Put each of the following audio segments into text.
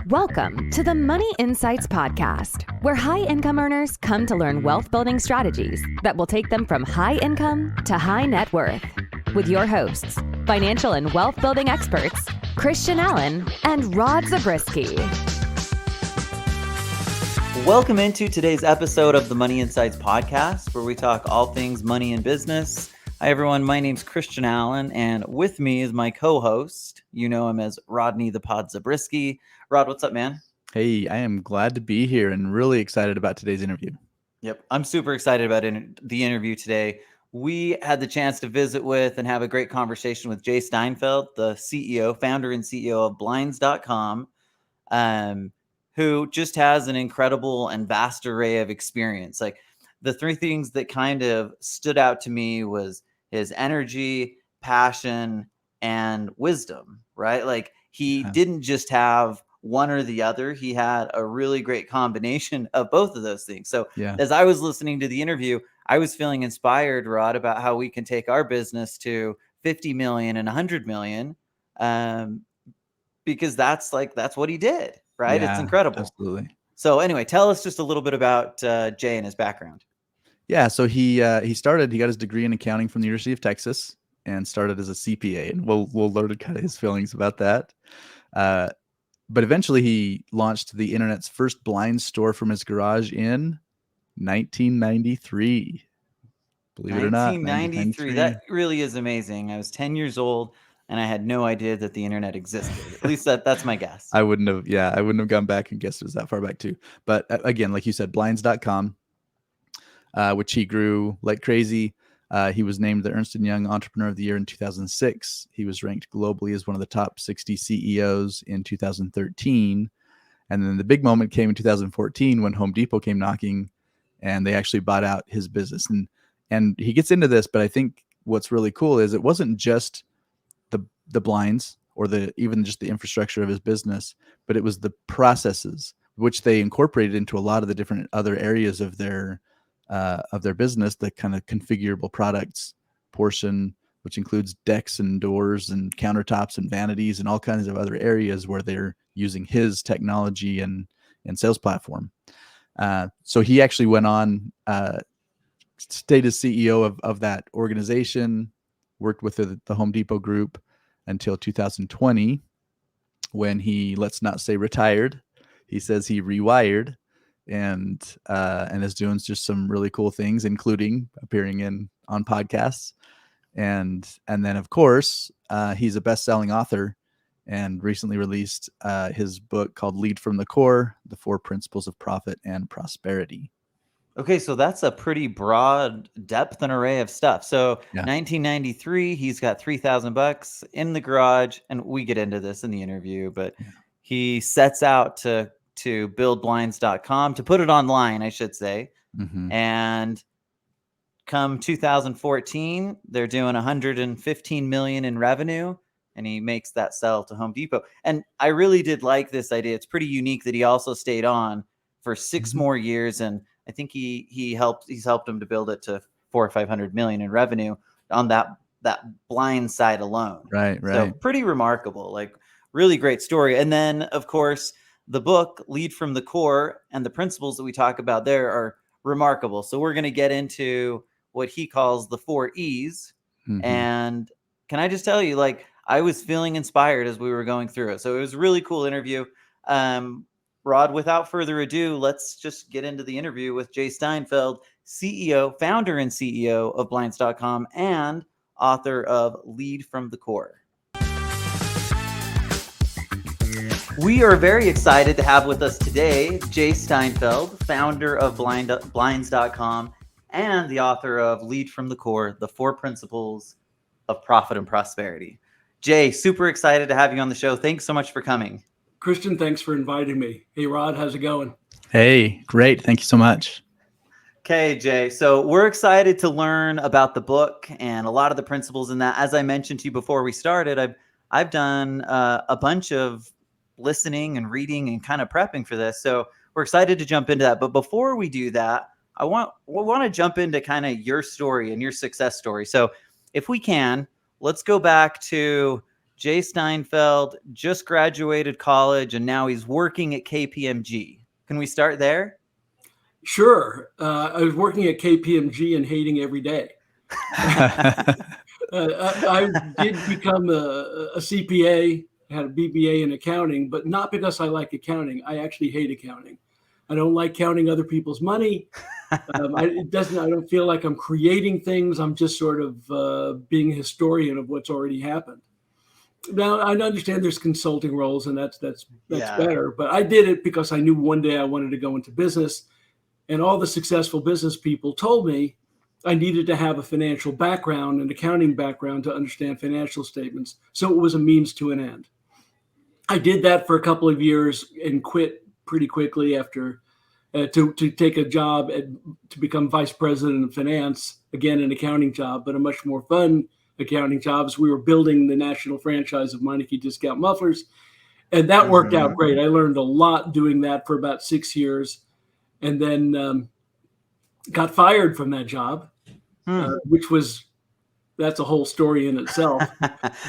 Welcome to the Money Insights Podcast, where high-income earners come to learn wealth-building strategies that will take them from high income to high net worth. With your hosts, financial and wealth-building experts, Christian Allen and Rod Zabriskie. Welcome into today's episode of the Money Insights Podcast, where we talk all things money and business. Hi, everyone. My name's Christian Allen, and with me is my co-host. You know him as Rodney the Pod Zabriskie. Rod, what's up, man? Hey, I am glad to be here and really excited about today's interview. Yep, I'm super excited about the interview today. We had the chance to visit with and have a great conversation with Jay Steinfeld, the founder and CEO of blinds.com, who just has an incredible and vast array of experience. Like, the three things that kind of stood out to me was his energy, passion, and wisdom, right? Like, he didn't just have one or the other. He had a really great combination of both of those things. So as I was listening to the interview, I was feeling inspired, Rod, about how we can take our business to 50 million and 100 million, because that's what he did, right? Yeah, it's incredible. Absolutely. So anyway, tell us just a little bit about Jay and his background. Yeah, so he got his degree in accounting from the University of Texas and started as a CPA, and we'll learn kind of his feelings about that. But eventually he launched the internet's first blind store from his garage in 1993. Believe it or not, 1993. That really is amazing. I was 10 years old and I had no idea that the internet existed. At least that's my guess. I wouldn't have gone back and guessed it was that far back too. But again, like you said, blinds.com, which he grew like crazy. He was named the Ernst & Young Entrepreneur of the Year in 2006. He was ranked globally as one of the top 60 CEOs in 2013. And then the big moment came in 2014 when Home Depot came knocking and they actually bought out his business. And he gets into this, but I think what's really cool is it wasn't just the blinds or even just the infrastructure of his business, but it was the processes which they incorporated into a lot of the different other areas of their business, the kind of configurable products portion, which includes decks and doors and countertops and vanities and all kinds of other areas where they're using his technology and sales platform. So he actually went on, stayed as CEO of that organization, worked with the Home Depot group until 2020, when he, let's not say retired, he says he rewired and is doing just some really cool things, including appearing on podcasts. And then of course, he's a best-selling author and recently released his book called Lead from the Core: The 4 Principles of Profit and Prosperity. Okay, so that's a pretty broad depth and array of stuff. So 1993, he's got $3,000 in the garage, and we get into this in the interview, but he sets out to build blinds.com, to put it online, I should say. Mm-hmm. And come 2014, they're doing 115 million in revenue, and he makes that sell to Home Depot. And I really did like this idea. It's pretty unique that he also stayed on for 6 more years, and I think he's helped him to build it to 400 or 500 million in revenue on that blind side alone. Right. So pretty remarkable, like really great story. And then of course the book Lead from the Core and the principles that we talk about there are remarkable. So we're going to get into what he calls the 4 E's. Mm-hmm. And can I just tell you, like, I was feeling inspired as we were going through it. So it was a really cool interview. Rod, without further ado, let's just get into the interview with Jay Steinfeld, founder and CEO of blinds.com and author of Lead from the Core. We are very excited to have with us today Jay Steinfeld, founder of blinds.com and the author of Lead from the Core: The 4 Principles of Profit and Prosperity. Jay, super excited to have you on the show. Thanks so much for coming. Christian, thanks for inviting me. Hey, Rod, how's it going? Hey, great. Thank you so much. Okay, Jay. So we're excited to learn about the book and a lot of the principles in that. As I mentioned to you before we started, I've done a bunch of listening and reading and kind of prepping for this. So we're excited to jump into that. But before we do that, we want to jump into kind of your story and your success story. So if we can, let's go back to Jay Steinfeld just graduated college and now he's working at KPMG. Can we start there? Sure. I was working at KPMG and hating every day. I did become a CPA, had a BBA in accounting, but not because I like accounting. I actually hate accounting. I don't like counting other people's money. I don't feel like I'm creating things. I'm just sort of being a historian of what's already happened. Now I understand there's consulting roles, and that's better. But I did it because I knew one day I wanted to go into business, and all the successful business people told me I needed to have a financial background, an accounting background to understand financial statements. So it was a means to an end. I did that for a couple of years and quit pretty quickly after to take a job to become vice president of finance, again, an accounting job, but a much more fun accounting job. We were building the national franchise of Meineke Discount Mufflers, and that worked out great. I learned a lot doing that for about 6 years, and then got fired from that job, that's a whole story in itself.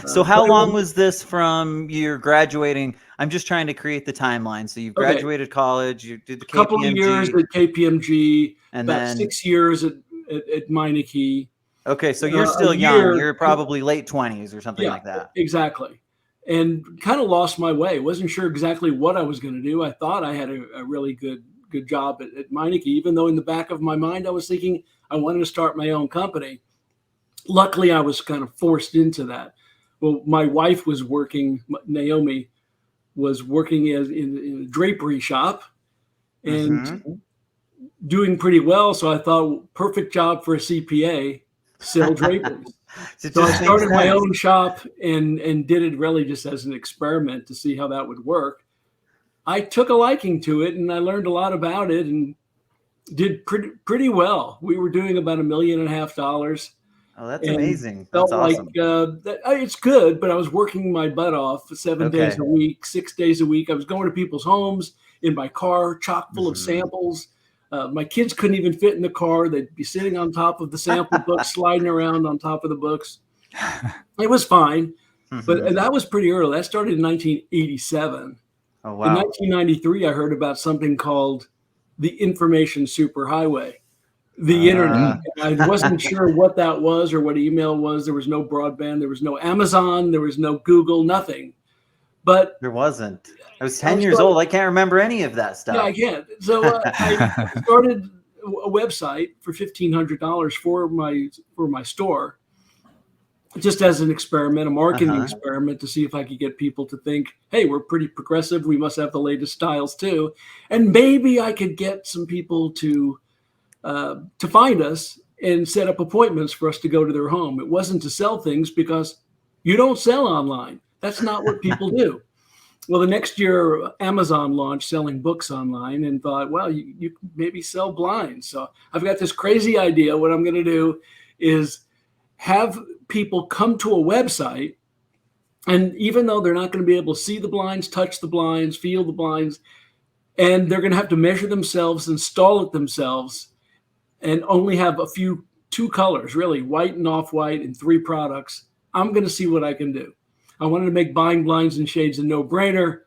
So how long was this from your graduating? I'm just trying to create the timeline. So you graduated college, you did the KPMG. A couple of years at KPMG, and about then 6 years at Meineke. Okay, so you're still young. You're probably late 20s or something like that. Exactly. And kind of lost my way. Wasn't sure exactly what I was going to do. I thought I had a really good job at Meineke, even though in the back of my mind I was thinking I wanted to start my own company. Luckily, I was kind of forced into that. Well, my wife was working, Naomi was working in a drapery shop and doing pretty well. So I thought, perfect job for a CPA, sell draperies. So I started my own shop and did it really just as an experiment to see how that would work. I took a liking to it and I learned a lot about it and did pretty well. We were doing about $1.5 million. Oh, that's amazing. That's awesome. It's good, but I was working my butt off 7 days a week, 6 days a week. I was going to people's homes in my car, chock full of samples. My kids couldn't even fit in the car. They'd be sitting on top of the sample books, sliding around on top of the books. It was fine, but that was pretty early. That started in 1987. Oh, wow. In 1993, I heard about something called the information superhighway. The internet. I wasn't sure what that was or what email was. There was no broadband. There was no Amazon. There was no Google, nothing. But there wasn't. I was 10 years old. I can't remember any of that stuff. Yeah, I can't. So I started a website for $1,500 for my store, just as an experiment, a marketing experiment to see if I could get people to think, hey, we're pretty progressive. We must have the latest styles too. And maybe I could get some people to find us and set up appointments for us to go to their home. It wasn't to sell things because you don't sell online. That's not what people do. Well, the next year, Amazon launched selling books online and thought, well, you maybe sell blinds. So I've got this crazy idea. What I'm going to do is have people come to a website, and even though they're not going to be able to see the blinds, touch the blinds, feel the blinds, and they're going to have to measure themselves, install it themselves, and only have two colors, really, white and off-white, and 3 products, I'm going to see what I can do. I wanted to make buying blinds and shades a no-brainer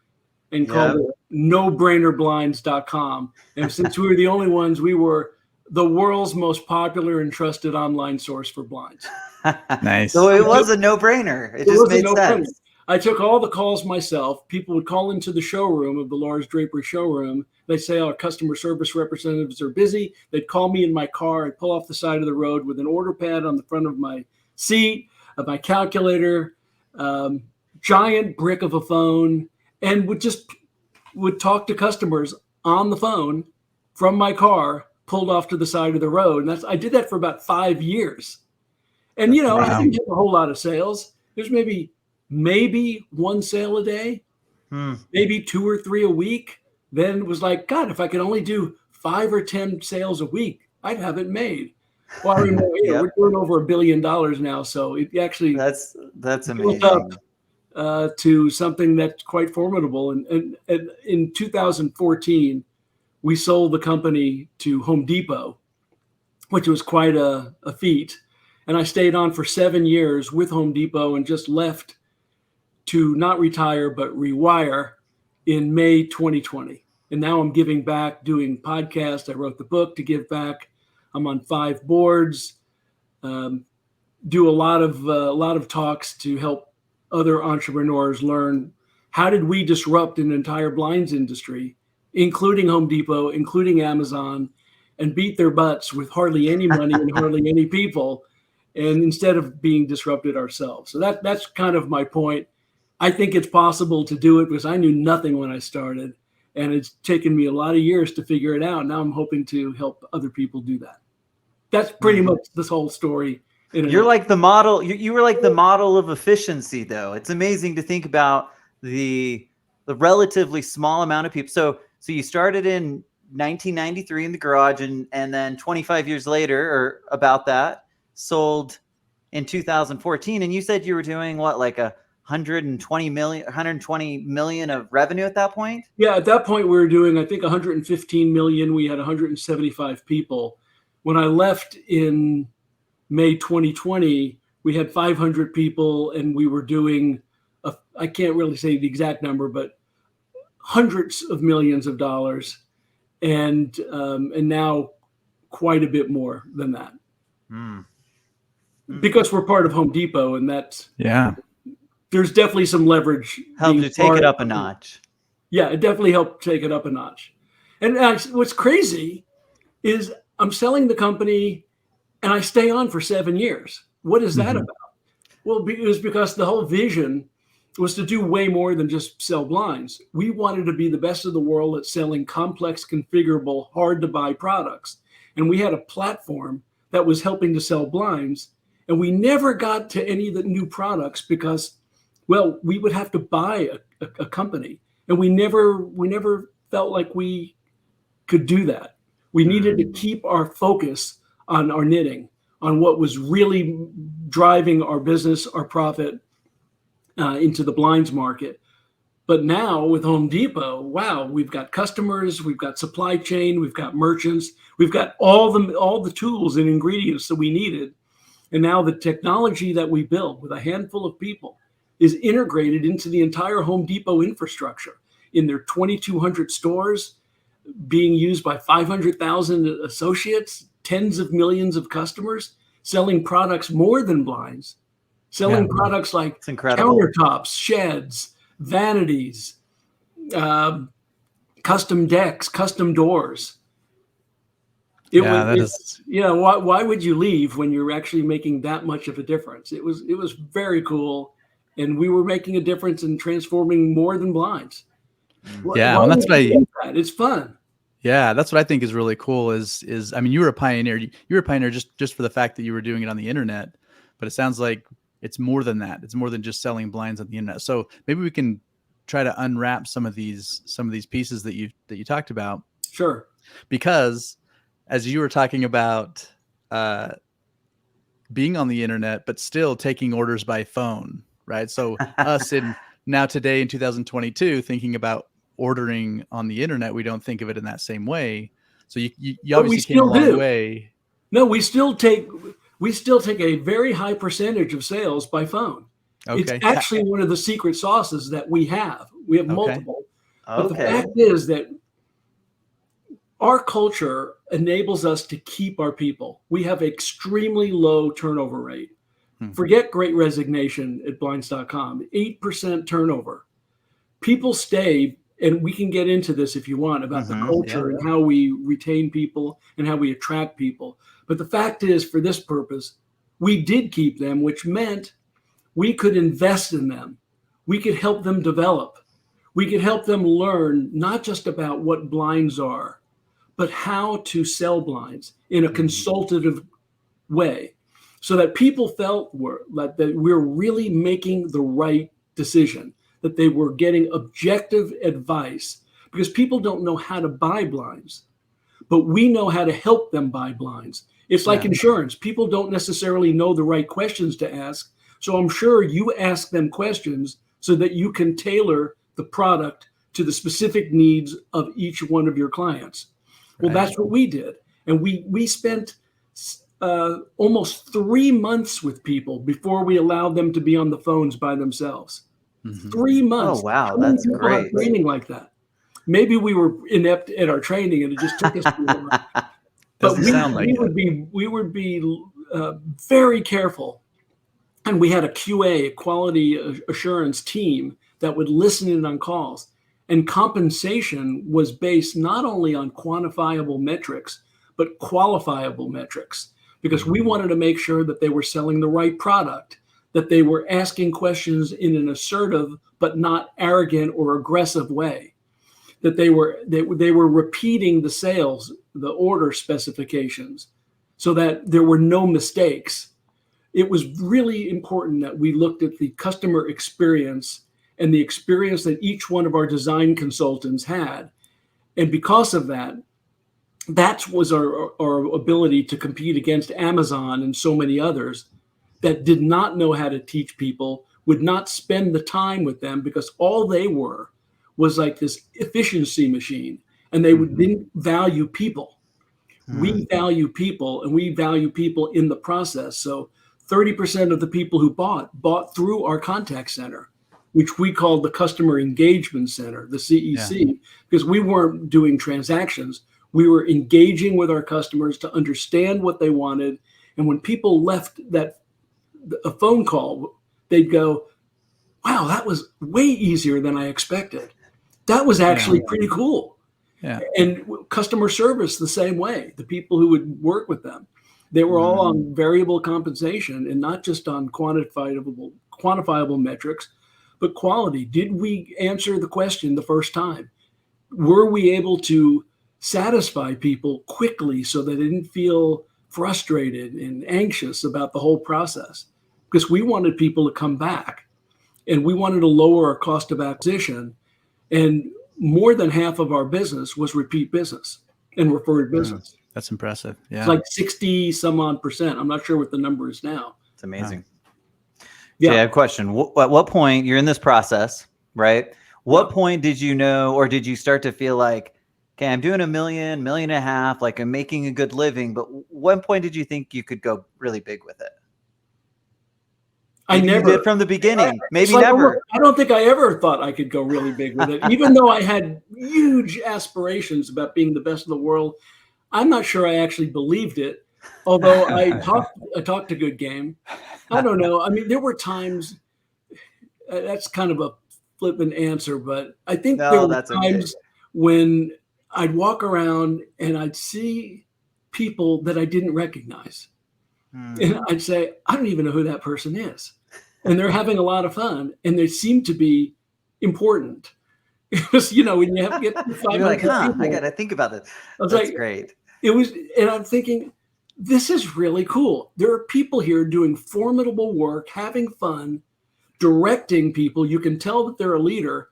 and called it nobrainerblinds.com. And since we were the only ones, we were the world's most popular and trusted online source for blinds. Nice. So it was a no-brainer. It just made sense. I took all the calls myself. People would call into the showroom of the Lars Drapery showroom. They'd say our customer service representatives are busy. They'd call me in my car. I'd pull off the side of the road with an order pad on the front of my seat, my calculator, giant brick of a phone, and would talk to customers on the phone from my car, pulled off to the side of the road. And I did that for about 5 years. And, I didn't get a whole lot of sales. There's maybe 1 sale a day, maybe 2 or 3 a week. Then it was like, God, if I could only do 5 or 10 sales a week, I'd have it made. Well, I remember, we're doing over $1 billion now. So it actually that's amazing. Built up to something that's quite formidable. And in 2014, we sold the company to Home Depot, which was quite a feat. And I stayed on for 7 years with Home Depot and just left to not retire, but rewire in May 2020. And now I'm giving back, doing podcasts. I wrote the book to give back. I'm on 5 boards, do a lot of talks to help other entrepreneurs learn how did we disrupt an entire blinds industry, including Home Depot, including Amazon, and beat their butts with hardly any money and hardly any people, and instead of being disrupted ourselves. So that's kind of my point. I think it's possible to do it because I knew nothing when I started, and it's taken me a lot of years to figure it out. Now I'm hoping to help other people do that. That's pretty much this whole story. You're like the model. You were like the model of efficiency, though. It's amazing to think about the relatively small amount of people. So you started in 1993 in the garage, and then 25 years later, or about that, sold in 2014. And you said you were doing what, like 120 million of revenue at that point? Yeah, at that point we were doing, I think, 115 million. We had 175 people. When I left in May 2020, we had 500 people, and we were doing, I can't really say the exact number, but hundreds of millions of dollars, and now quite a bit more than that. Because we're part of Home Depot, and that's there's definitely some leverage. Helped to take it up a notch. Yeah, it definitely helped take it up a notch. And what's crazy is I'm selling the company and I stay on for 7 years. What is that about? Well, it was because the whole vision was to do way more than just sell blinds. We wanted to be the best of the world at selling complex, configurable, hard to buy products. And we had a platform that was helping to sell blinds. And we never got to any of the new products because, well, we would have to buy a company. And we never felt like we could do that. We needed to keep our focus on our knitting, on what was really driving our business, our profit into the blinds market. But now with Home Depot, wow, we've got customers, we've got supply chain, we've got merchants, we've got all the tools and ingredients that we needed. And now the technology that we build with a handful of people is integrated into the entire Home Depot infrastructure in their 2,200 stores, being used by 500,000 associates, tens of millions of customers, selling products more than blinds, selling products like countertops, sheds, vanities, custom decks, custom doors. Why would you leave when you're actually making that much of a difference? It was very cool, and we were making a difference in transforming more than blinds. Yeah, well, that's what it's fun. Yeah, that's what I think is really cool. Is I mean, you were a pioneer. You were a pioneer just for the fact that you were doing it on the internet. But it sounds like it's more than that. It's more than just selling blinds on the internet. So maybe we can try to unwrap some of these pieces that you talked about. Sure. Because as you were talking about being on the internet, but still taking orders by phone, right? So us now today in 2022, thinking about ordering on the internet, we don't think of it in that same way. So you obviously came a long way. No, we still take a very high percentage of sales by phone. Okay. It's actually one of the secret sauces that we have. We have multiple. But the fact is that our culture enables us to keep our people. We have extremely low turnover rate. Forget Great Resignation at blinds.com, 8% turnover. People stay, and we can get into this if you want about the culture and how we retain people and how we attract people. But the fact is, for this purpose, we did keep them, which meant we could invest in them. We could help them develop. We could help them learn not just about what blinds are, but how to sell blinds in a consultative way, so that people felt that we're really making the right decision, that they were getting objective advice, because people don't know how to buy blinds, but we know how to help them buy blinds. It's like insurance. People don't necessarily know the right questions to ask. So I'm sure you ask them questions so that you can tailor the product to the specific needs of each one of your clients. Well, that's what we did. And we spent almost 3 months with people before we allowed them to be on the phones by themselves. Mhm. 3 months. Oh, wow. How many That's people have great. training like that? Maybe we were inept at our training and it just took us too long. But Doesn't sound like it. we would be very careful. And we had a QA, quality assurance team that would listen in on calls. And compensation was based not only on quantifiable metrics, but qualifiable metrics, because we wanted to make sure that they were selling the right product, that they were asking questions in an assertive but not arrogant or aggressive way, that they were repeating the sales, the order specifications, so that there were no mistakes. It was really important that we looked at the customer experience and the experience that each one of our design consultants had. And because of that, that was our ability to compete against Amazon and so many others that did not know how to teach people, would not spend the time with them, because all they were was like this efficiency machine, and they didn't value people. We value people, and we value people in the process. So 30% of the people who bought through our contact center, which we called the Customer Engagement Center, the CEC, because we weren't doing transactions. We were engaging with our customers to understand what they wanted. And when people left a phone call, they'd go, wow, that was way easier than I expected. That was actually pretty cool. Yeah. And customer service the same way. The people who would work with them, they were all on variable compensation and not just on quantifiable metrics, but quality. Did we answer the question the first time? Were we able to satisfy people quickly so they didn't feel frustrated and anxious about the whole process? Because we wanted people to come back, and we wanted to lower our cost of acquisition. And more than half of our business was repeat business and referred business. That's impressive. Yeah. It's like 60 some odd percent. I'm not sure what the number is now. It's amazing. Yeah. Jay, I have a question. At what point, you're in this process, right? What point did you know, or did you start to feel like, okay, I'm doing $1 million, $1.5 million, like I'm making a good living, but what point did you think you could go really big with it? I never you did from the beginning. Maybe like, never. I don't think I ever thought I could go really big with it, even though I had huge aspirations about being the best in the world. I'm not sure I actually believed it, although I talked a good game. I don't know. I mean, there were times. That's kind of a flippant answer, but I think there were times when I'd walk around and I'd see people that I didn't recognize. And I'd say, I don't even know who that person is. And they're having a lot of fun, and they seem to be important. Because, when you have to get 500 you're like, people, I got to think about this. That's like, great. It was, and I'm thinking, this is really cool. There are people here doing formidable work, having fun, directing people. You can tell that they're a leader.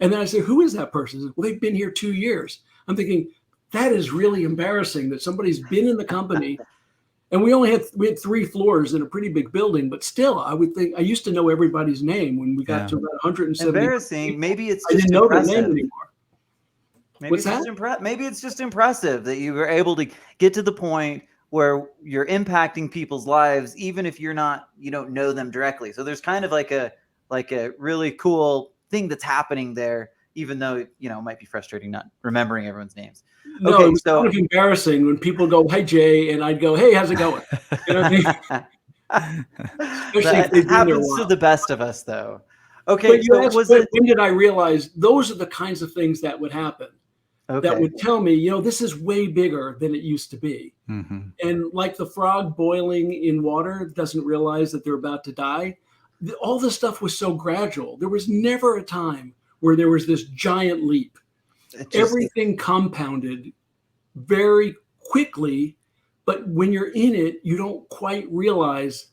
And then I say, who is that person? Says, well, they've been here 2 years. I'm thinking, that is really embarrassing that somebody's been in the company. And we had 3 floors in a pretty big building, but still, I would think I used to know everybody's name when we got to about 170. Embarrassing. People. Maybe it's I just didn't know their impressive. name anymore. Maybe it's just impressive that you were able to get to the point where you're impacting people's lives, even if you don't know them directly. So there's kind of like a really cool thing that's happening there, even though it might be frustrating not remembering everyone's names. No, okay, it's kind of embarrassing when people go, "Hey Jay," and I'd go, "Hey, how's it going?" You know what I mean? Especially if they've been there a happens while. to the best of us, though. Okay, but when did I realize those are the kinds of things that would happen? Okay. That would tell me, this is way bigger than it used to be. Mm-hmm. And like the frog boiling in water doesn't realize that they're about to die. All this stuff was so gradual. There was never a time where there was this giant leap. Everything compounded very quickly, but when you're in it, you don't quite realize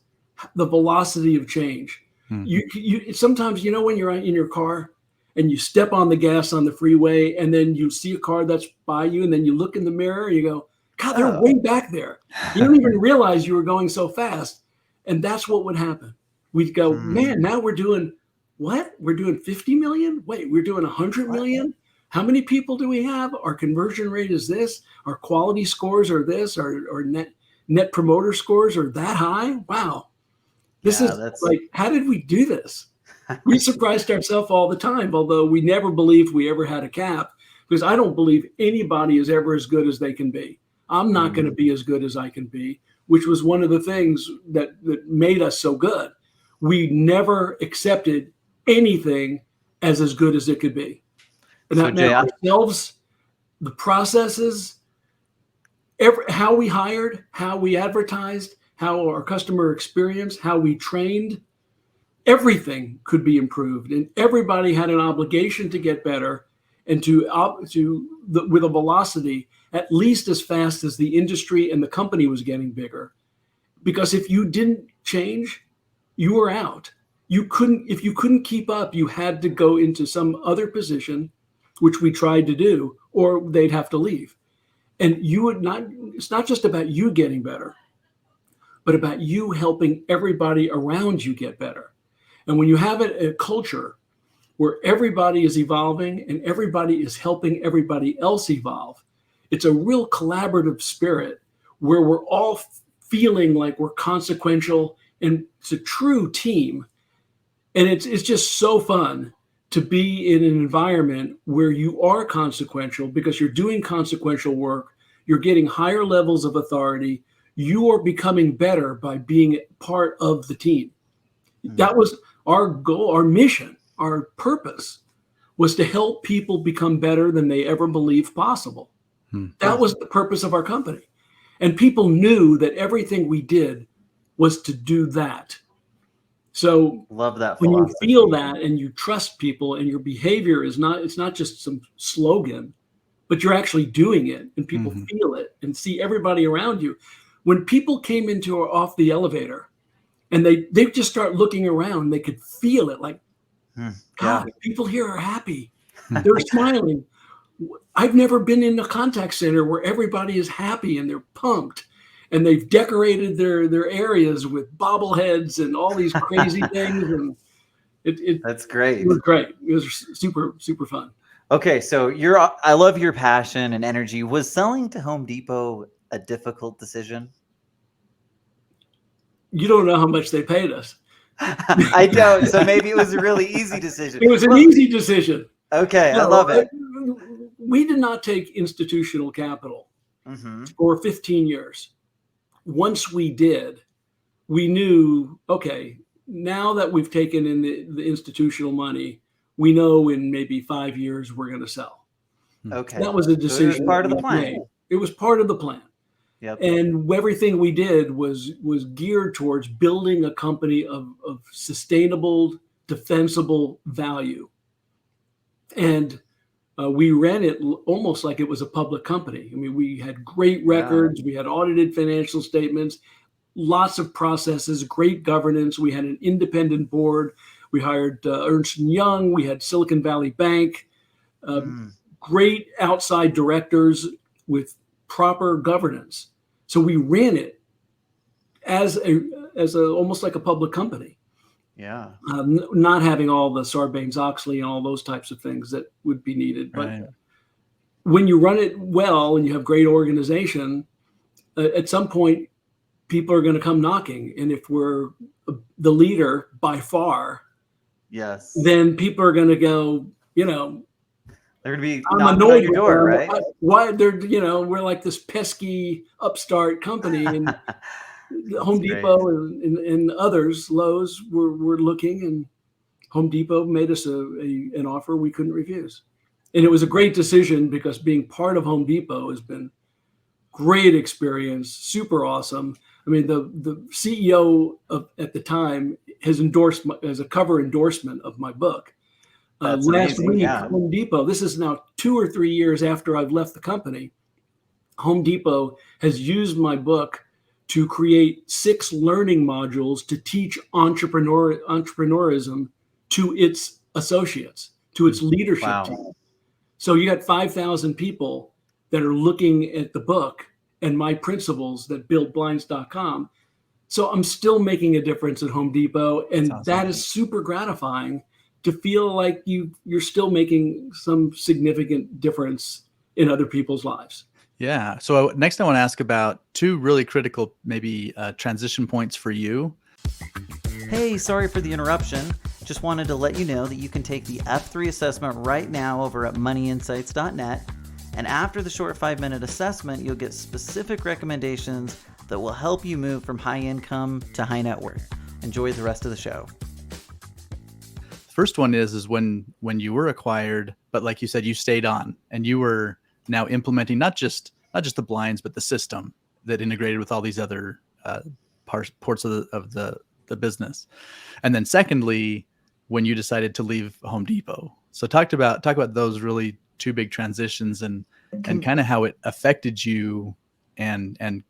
the velocity of change. Mm-hmm. You sometimes, when you're in your car and you step on the gas on the freeway, and then you see a car that's by you, and then you look in the mirror, and you go, God, they're way back there. You don't even realize you were going so fast. And that's what would happen. We'd go, man, now we're doing what? We're doing 50 million? Wait, we're doing 100 million? How many people do we have? Our conversion rate is this. Our quality scores are this. Our net promoter scores are that high. Wow. This is like, how did we do this? We surprised ourselves all the time, although we never believed we ever had a cap, because I don't believe anybody is ever as good as they can be. I'm not going to be as good as I can be, which was one of the things that made us so good. We never accepted anything as good as it could be. And So, that Jay, meant ourselves, the processes, how we hired, how we advertised, how our customer experience, how we trained, everything could be improved, and everybody had an obligation to get better and with a velocity at least as fast as the industry and the company was getting bigger. Because if you didn't change, you were out. If you couldn't keep up, you had to go into some other position, which we tried to do, or they'd have to leave. And it's not just about you getting better, but about you helping everybody around you get better. And when you have a culture where everybody is evolving and everybody is helping everybody else evolve, it's a real collaborative spirit where we're all feeling like we're consequential, and it's a true team. And it's just so fun to be in an environment where you are consequential because you're doing consequential work, you're getting higher levels of authority, you are becoming better by being part of the team. That was our goal, our mission, our purpose was to help people become better than they ever believed possible. That was the purpose of our company. And people knew that everything we did was to do that. So love that when philosophy. you feel that and you trust people and your behavior it's not just some slogan, but you're actually doing it and people feel it and see everybody around you. When people came into or off the elevator and they just start looking around, they could feel it like, God, people here are happy. They're smiling. I've never been in a contact center where everybody is happy and they're pumped. And they've decorated their areas with bobbleheads and all these crazy things. And that's great. It was great. It was super, super fun. Okay, so I love your passion and energy. Was selling to Home Depot a difficult decision? You don't know how much they paid us. I don't. So maybe it was a really easy decision. It was an easy decision. Okay, I love it. We did not take institutional capital for 15 years. Once we did, we knew, okay, now that we've taken in the institutional money, we know in maybe 5 years we're going to sell. Okay. That was a decision. So it was part of the plan. It was part of the plan. Yep. And everything we did was geared towards building a company of sustainable, defensible value. And we ran it almost like it was a public company. I mean, we had great records. We had audited financial statements, lots of processes, great governance. We had an independent board. We hired Ernst & Young. We had Silicon Valley Bank, great outside directors with proper governance. So we ran it as almost like a public company. Yeah. Not having all the Sarbanes-Oxley and all those types of things that would be needed. But when you run it well and you have great organization, at some point, people are going to come knocking. And if we're the leader by far, then people are going to go, they're going to be I'm knocking annoyed on your door, right? Why they're, we're like this pesky upstart company. And Home Depot and others, Lowe's, were looking, and Home Depot made us an offer we couldn't refuse. And it was a great decision because being part of Home Depot has been great experience, super awesome. I mean, the CEO at the time has endorsed as a cover endorsement of my book. Last week, Home Depot, this is now 2 or 3 years after I've left the company, Home Depot has used my book to create 6 learning modules to teach entrepreneurism to its associates, to its leadership team. So you got 5,000 people that are looking at the book and my principles that built blinds.com. So I'm still making a difference at Home Depot, and that is super gratifying to feel like you're still making some significant difference in other people's lives. Yeah. So next I want to ask about 2 really critical, maybe transition points for you. Hey, sorry for the interruption. Just wanted to let you know that you can take the F3 assessment right now over at moneyinsights.net. And after the short 5-minute assessment, you'll get specific recommendations that will help you move from high income to high net worth. Enjoy the rest of the show. First one is when you were acquired, but like you said, you stayed on and you were now implementing not just the blinds, but the system that integrated with all these other parts of the business. And then secondly, when you decided to leave Home Depot. So talk about those really two big transitions and kind of how it affected you and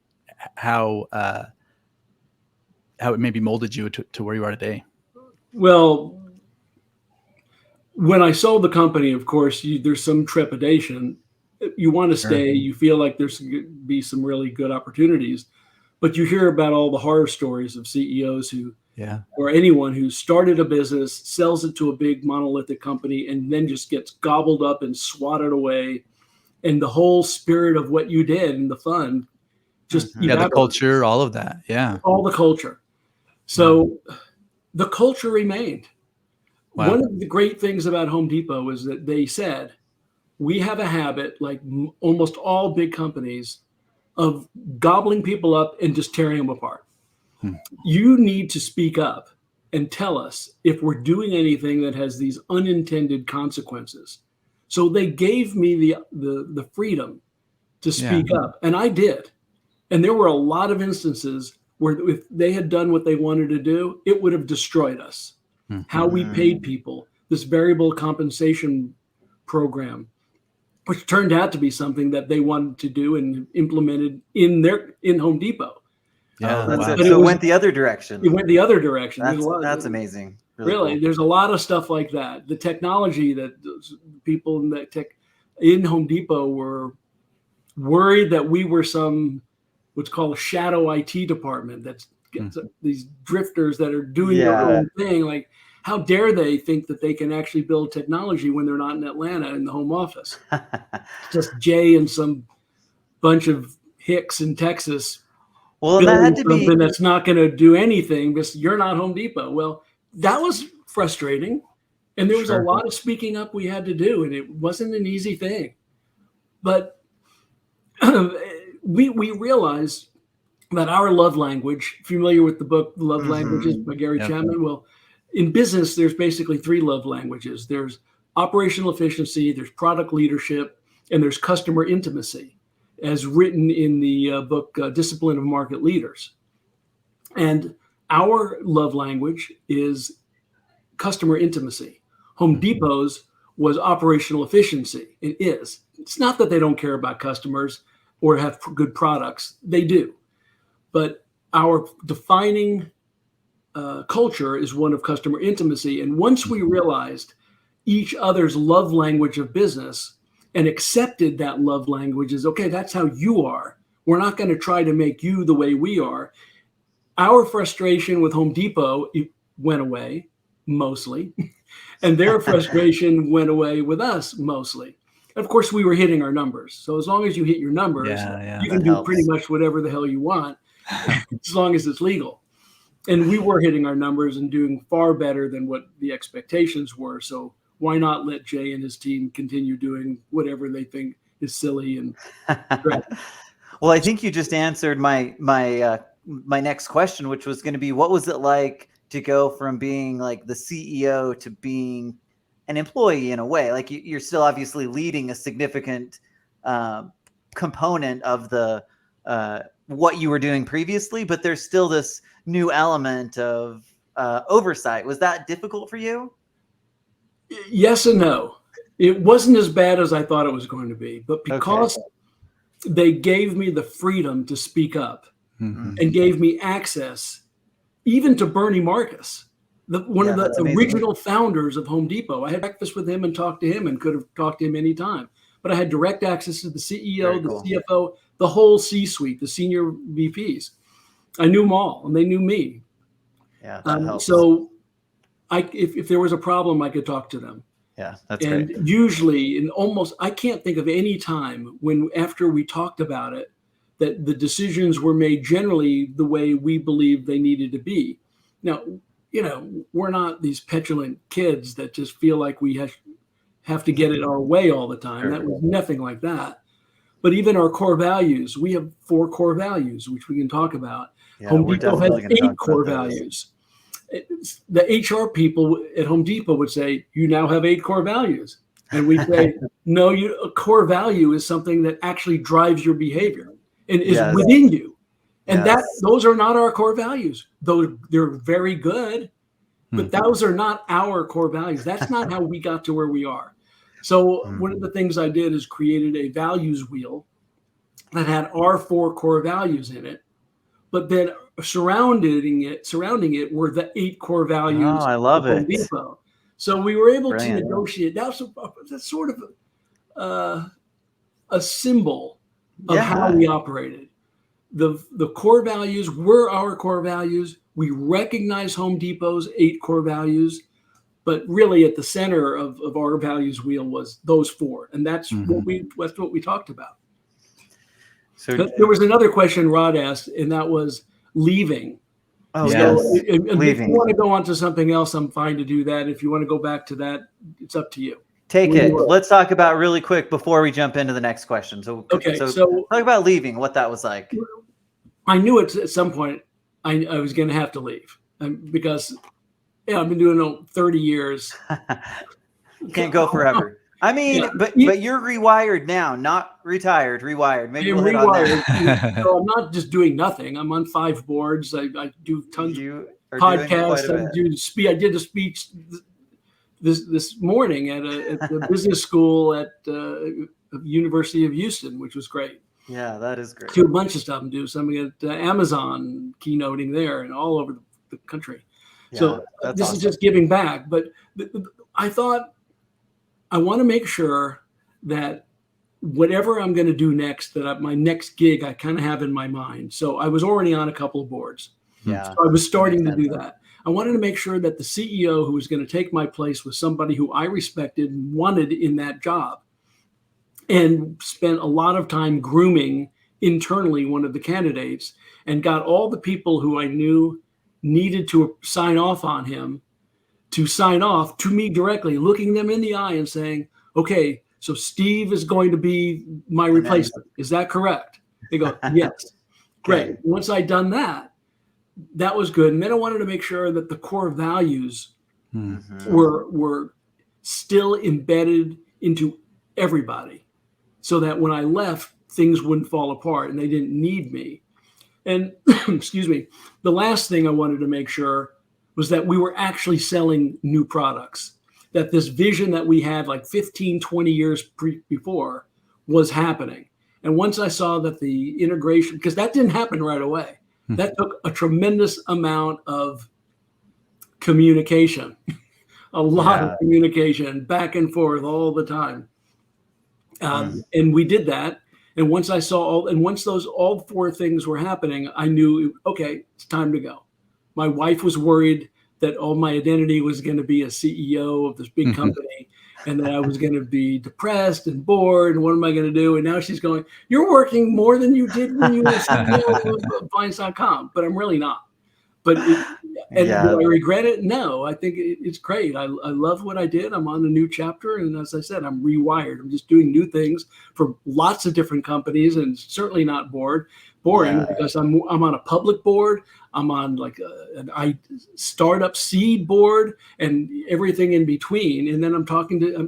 how it maybe molded you to where you are today. Well, when I sold the company, of course, there's some trepidation. You want to stay. Sure. You feel like there's going to be some really good opportunities, but you hear about all the horror stories of CEOs or anyone who started a business, sells it to a big monolithic company, and then just gets gobbled up and swatted away. And the whole spirit of what you did and the fun just the culture, all of that. Yeah. All the culture. So the culture remained. Wow. One of the great things about Home Depot is that they said, we have a habit, like almost all big companies, of gobbling people up and just tearing them apart. You need to speak up and tell us if we're doing anything that has these unintended consequences. So they gave me the freedom to speak up, and I did. And there were a lot of instances where if they had done what they wanted to do, it would have destroyed us. How we paid people, this variable compensation program, which turned out to be something that they wanted to do and implemented in Home Depot. Yeah, so it went the other direction. It went the other direction. That's amazing. Really, cool. There's a lot of stuff like that. The technology that people in Home Depot were worried that we were what's called a shadow IT department. That's these drifters that are doing their own thing. Like, how dare they think that they can actually build technology when they're not in Atlanta in the home office? Just Jay and some bunch of hicks in Texas. Well, that had to be something that's not going to do anything because you're not Home Depot. Well, that was frustrating. And there was a lot of speaking up we had to do, and it wasn't an easy thing. But we realized that our love language, familiar with the book Love Languages by Gary Chapman? Well, in business, there's basically 3 love languages. There's operational efficiency, there's product leadership, and there's customer intimacy, as written in the book Discipline of Market Leaders. And our love language is customer intimacy. Home Depot's was operational efficiency. It is. It's not that they don't care about customers or have good products. They do. But our defining culture is one of customer intimacy. And once we realized each other's love language of business and accepted that love language as, okay, that's how you are. We're not going to try to make you the way we are. Our frustration with Home Depot went away, mostly. And their frustration went away with us, mostly. Of course, we were hitting our numbers. So as long as you hit your numbers, you can do pretty much whatever the hell you want, as long as it's legal. And we were hitting our numbers and doing far better than what the expectations were. So why not let Jay and his team continue doing whatever they think is silly and great? Well, I think you just answered my next question, which was going to be, what was it like to go from being like the CEO to being an employee in a way? Like you're still obviously leading a significant component of the what you were doing previously, but there's still this new element of oversight. Was that difficult for you? Yes and no. It wasn't as bad as I thought it was going to be, but because they gave me the freedom to speak up and gave me access even to Bernie Marcus, one of the original founders of Home Depot. I had breakfast with him and talked to him and could have talked to him anytime, but I had direct access to the CEO, CFO, the whole C-suite, the senior VPs. I knew them all and they knew me. Yeah, that helps. So if there was a problem, I could talk to them. Yeah, that's great. And usually, I can't think of any time when after we talked about it, that the decisions were made generally the way we believed they needed to be. Now, we're not these petulant kids that just feel like we have to get it our way all the time. Sure. That was nothing like that. But even our core values, we have 4 core values, which we can talk about. Yeah, Home we're Depot has definitely gonna 8 talk core about those. values. The HR people at Home Depot would say, you now have 8 core values. And we say, no, a core value is something that actually drives your behavior and is within you. And those are not our core values. Though they're very good, but those are not our core values. That's not how we got to where we are. So one of the things I did is created a values wheel that had our 4 core values in it, but then surrounding it were the 8 core values. Oh, I love of Home it. Depot. So we were able Brilliant. to negotiate. That's sort of a symbol of how we operated. The core values were our core values. We recognize Home Depot's 8 core values, but really at the center of our values wheel was those 4, and that's what we talked about. So there was another question Rod asked, and that was leaving. Oh, yes. And if Leaving. you want to go on to something else, I'm fine to do that. If you want to go back to that, it's up to you. Take it. Let's talk about really quick before we jump into the next question. So talk about leaving, what that was like. I knew it at some point I was going to have to leave because I've been doing it 30 years. Can't go forever. I mean, but you're rewired now, not retired, rewired. Maybe we'll hit on that. So I'm not just doing nothing. I'm on 5 boards. I do tons of podcasts. I did a speech this morning at the business school at the University of Houston, which was great. Yeah, that is great. Do a bunch of stuff and do something at Amazon, keynoting there and all over the country. Yeah, so this is just giving back. But I thought I want to make sure that whatever I'm going to do next, that my next gig I kind of have in my mind. So I was already on a couple of boards. Yeah, so I was starting to do that. I wanted to make sure that the CEO who was going to take my place was somebody who I respected and wanted in that job, and spent a lot of time grooming internally one of the candidates, and got all the people who I knew needed to sign off on him to sign off to me directly, looking them in the eye and saying, okay, so Steve is going to be my replacement. Is that correct? They go, yes. Great. Once I'd done that, that was good. And then I wanted to make sure that the core values were still embedded into everybody, so that when I left, things wouldn't fall apart and they didn't need me. And excuse me, the last thing I wanted to make sure was that we were actually selling new products, that this vision that we had like 15, 20 years before was happening. And once I saw that the integration, because that didn't happen right away, that took a tremendous amount of communication, a lot of communication back and forth all the time. And we did that. And once I saw once all 4 things were happening, I knew, okay, it's time to go. My wife was worried that all my identity was going to be a CEO of this big company, and that I was going to be depressed and bored. And what am I going to do? And now she's going, you're working more than you did when you were CEO of Blinds.com, but I'm really not. But do I regret it? No, I think it's great. I love what I did. I'm on a new chapter. And as I said, I'm rewired. I'm just doing new things for lots of different companies, and certainly not boring because I'm on a public board. I'm on like a startup seed board and everything in between. And then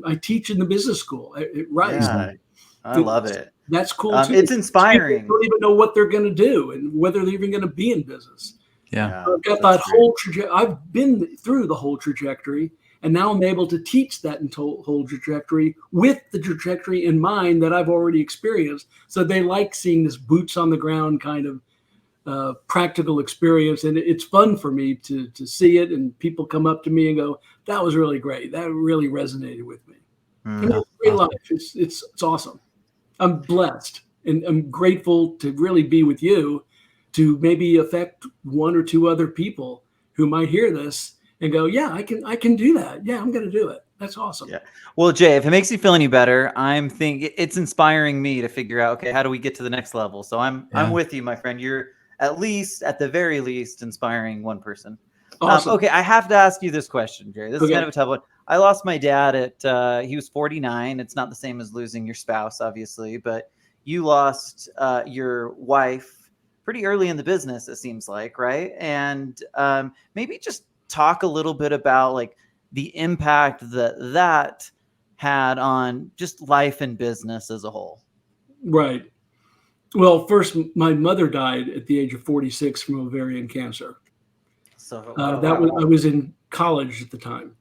I teach in the business school at Rice. Yeah, I love it. That's cool too. It's inspiring. People don't even know what they're going to do and whether they're even going to be in business. Yeah. I've got that whole trajectory. I've been through the whole trajectory, and now I'm able to teach that whole trajectory with the trajectory in mind that I've already experienced. So they like seeing this boots on the ground kind of practical experience, and it's fun for me to see it. And people come up to me and go, "That was really great. That really resonated with me." And it's a great life. It's awesome. I'm blessed, and I'm grateful to really be with you, to maybe affect 1 or 2 other people who might hear this and go, yeah, I can do that. Yeah, I'm going to do it. That's awesome. Yeah. Well, Jay, if it makes you feel any better, I'm thinking it's inspiring me to figure out, okay, how do we get to the next level? So I'm with you, my friend. You're at the very least, inspiring one person. Awesome. Okay, I have to ask you this question, Jerry. This is Okay. kind of a tough one. I lost my dad at he was 49. It's not the same as losing your spouse, obviously, but you lost your wife pretty early in the business, it seems like, right? And maybe just talk a little bit about like the impact that had on just life and business as a whole. Right. Well, first, my mother died at the age of 46 from ovarian cancer. So I was in college at the time.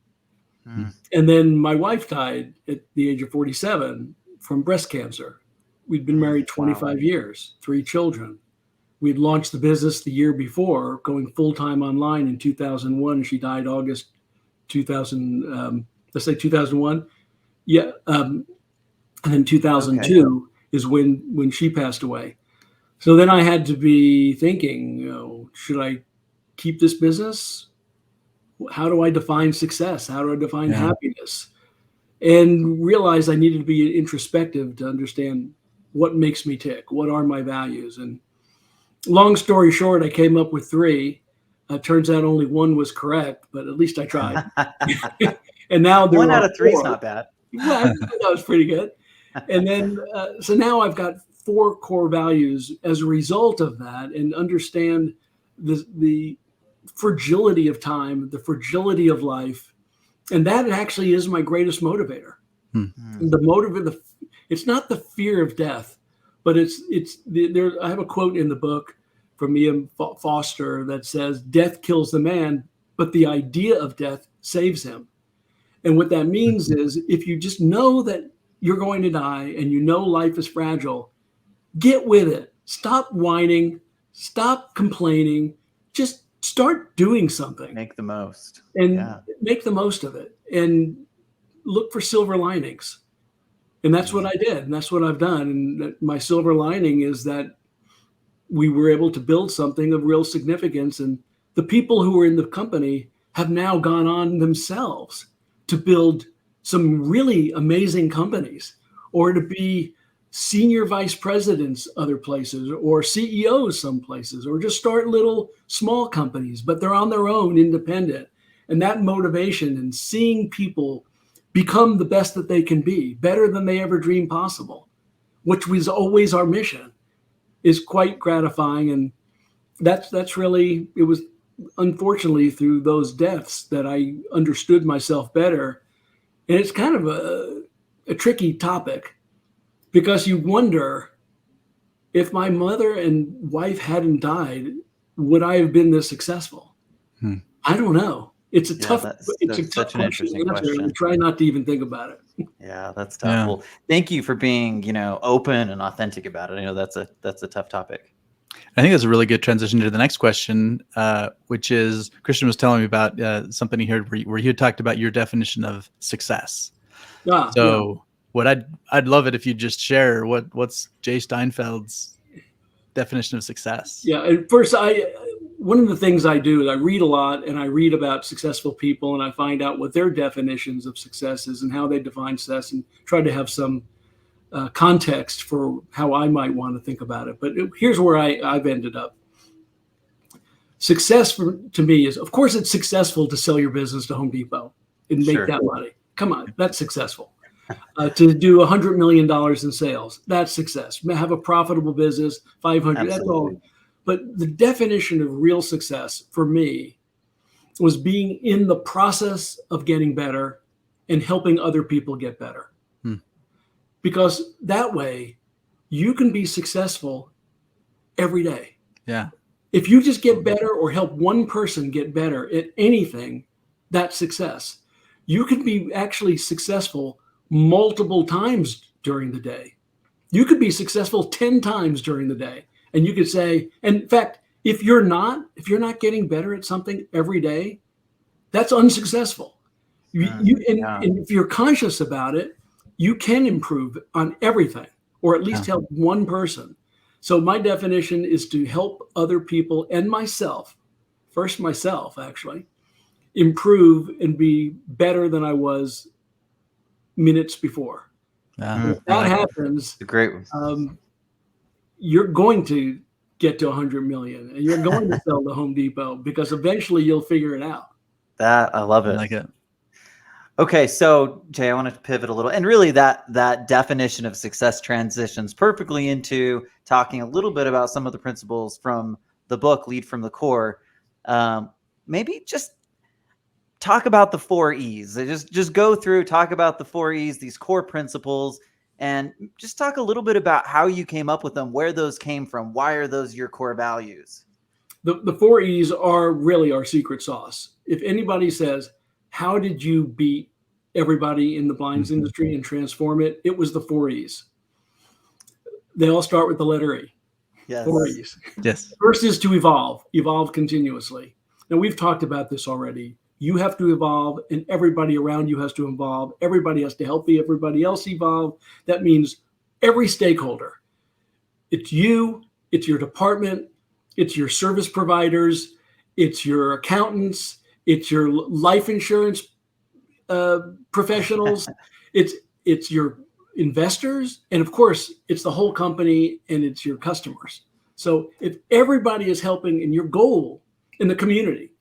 And then my wife died at the age of 47 from breast cancer. We'd been married 25 years, 3 children. We'd launched the business the year before, going full-time online in 2001. She died August 2000, let's say 2001. Yeah. And then 2002 is when she passed away. So then I had to be thinking, should I keep this business? How do I define success? How do I define happiness? And realize I needed to be introspective to understand what makes me tick. What are my values? And long story short, I came up with 3. Turns out only 1 was correct, but at least I tried. And now there 1 out are of 3 is 4. not bad. Well, that was pretty good. And then, so now I've got 4 core values as a result of that, and understand the fragility of time, the fragility of life. And that actually is my greatest motivator. The motivator, it's not the fear of death, but I have a quote in the book from Ian Foster that says, "Death kills the man, but the idea of death saves him." And what that means is if you just know that you're going to die and you know life is fragile, get with it. Stop whining, stop complaining, just start doing something. Make the most. And make the most of it and look for silver linings. And that's what I did. And that's what I've done. And my silver lining is that we were able to build something of real significance. And the people who were in the company have now gone on themselves to build some really amazing companies, or to be senior vice presidents other places, or CEOs some places, or just start little small companies, but they're on their own, independent. And that motivation and seeing people become the best that they can be, better than they ever dreamed possible, which was always our mission, is quite gratifying. And that's really, it was unfortunately through those deaths that I understood myself better. And it's kind of a tricky topic, because you wonder, if my mother and wife hadn't died, would I have been this successful? I don't know. It's a tough interesting question. I try not to even think about it. Yeah, that's tough. Well, thank you for being, open and authentic about it. I know that's a tough topic. I think that's a really good transition to the next question, which is Christian was telling me about something he heard where you had talked about your definition of success. What I'd love it if you just share what's Jay Steinfeld's definition of success. Yeah, and first, one of the things I do is I read a lot, and I read about successful people, and I find out what their definitions of success is and how they define success, and try to have some context for how I might want to think about it. But here's where I've ended up. Success to me is, of course, it's successful to sell your business to Home Depot and make that money. Come on, that's successful. To do $100 million in sales, that's success. Have a profitable business, 500, that's all. But the definition of real success for me was being in the process of getting better and helping other people get better. Because that way you can be successful every day. Yeah. If you just get better or help one person get better at anything, that's success. You can be actually successful multiple times during the day. You could be successful 10 times during the day. And you could say, and in fact, if you're not getting better at something every day, that's unsuccessful. And if you're conscious about it, you can improve on everything, or at least help one person. So my definition is to help other people and myself, first myself actually, improve and be better than I was minutes before. If that happens, a great one. you're going to get to 100 million, and you're going to sell to Home Depot because eventually you'll figure it out. I love it. I like it. Okay, so Jay, I want to pivot a little, and really that definition of success transitions perfectly into talking a little bit about some of the principles from the book, Lead from the Core. Maybe just talk about the 4 E's. Just go through, talk about the 4 E's, these core principles, and just talk a little bit about how you came up with them, where those came from, why are those your core values? The 4 E's are really our secret sauce. If anybody says, how did you beat everybody in the blinds industry and transform it? It was the 4 E's. They all start with the letter E. Yes. 4 E's. Yes. First is to evolve continuously. Now, we've talked about this already. You have to evolve, and everybody around you has to evolve. Everybody has to help everybody else evolve. That means every stakeholder. It's you, it's your department, it's your service providers, it's your accountants, it's your life insurance professionals, it's your investors, and of course, it's the whole company and it's your customers. So if everybody is helping in your goal in the community,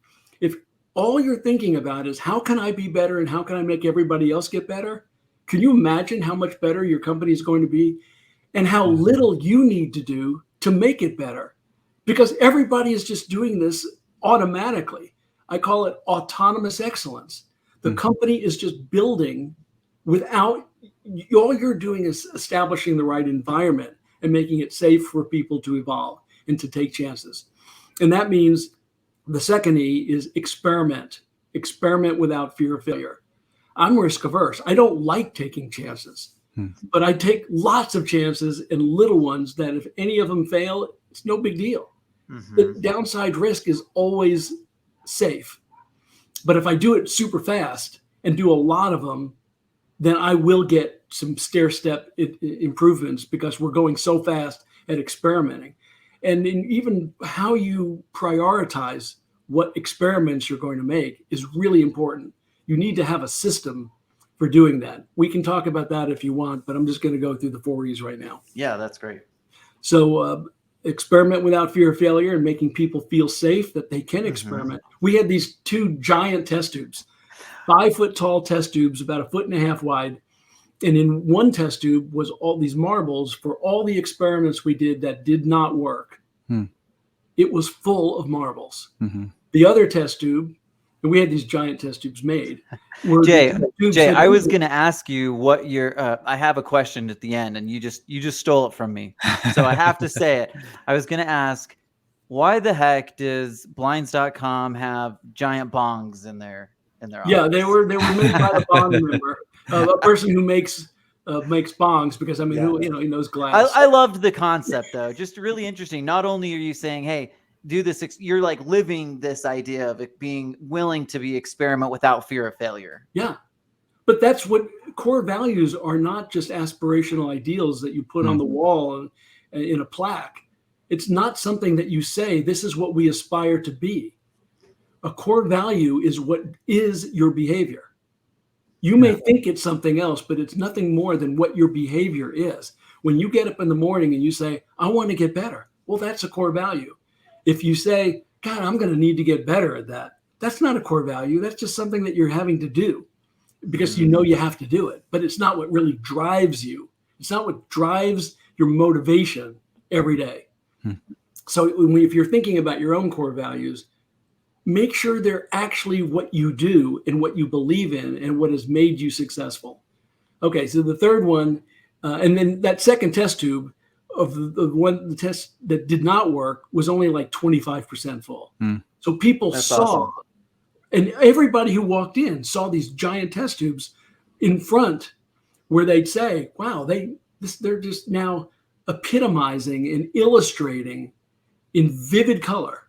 if all you're thinking about is how can I be better and how can I make everybody else get better, can you imagine how much better your company is going to be and how little you need to do to make it better? Because everybody is just doing this automatically. I call it autonomous excellence. The company is just building without, all you're doing is establishing the right environment and making it safe for people to evolve and to take chances. And that means the second E is experiment. Experiment without fear of failure. I'm risk averse. I don't like taking chances, but I take lots of chances and little ones that if any of them fail, it's no big deal. The downside risk is always safe. But if I do it super fast and do a lot of them, then I will get some stair-step improvements because we're going so fast at experimenting. And in even how you prioritize what experiments you're going to make is really important. You need to have a system for doing that. We can talk about that if you want, but I'm just going to go through the 4 E's right now. Yeah, that's great. So experiment without fear of failure and making people feel safe that they can experiment. We had these 2 giant test tubes, 5-foot tall test tubes, about 1.5 feet wide. And in one test tube was all these marbles for all the experiments we did that did not work. It was full of marbles. The other test tube, and we had these giant test tubes made. Jay, I was going to ask you what your, I have a question at the end and you just stole it from me. So I have to say it. I was going to ask, why the heck does blinds.com have giant bongs in their Yeah, office? they were made by a bong member, a person who makes bongs, because I mean, he knows glass. I loved the concept though. Just really interesting. Not only are you saying, hey, do this, you're like living this idea of it being willing to be experiment without fear of failure. Yeah. But that's what core values are, not just aspirational ideals that you put on the wall and in a plaque. It's not something that you say, this is what we aspire to be. A core value is what is your behavior. You may think it's something else, but it's nothing more than what your behavior is. When you get up in the morning and you say, I want to get better, well, that's a core value. If you say, God, I'm going to need to get better at that, that's not a core value. That's just something that you're having to do because you know you have to do it, but it's not what really drives you. It's not what drives your motivation every day. So if you're thinking about your own core values, make sure they're actually what you do and what you believe in and what has made you successful. Okay, so the third one, and then that second test tube of the test that did not work was only like 25% full. So people saw, and everybody who walked in saw these giant test tubes in front where they'd say, wow, they're just now epitomizing and illustrating in vivid color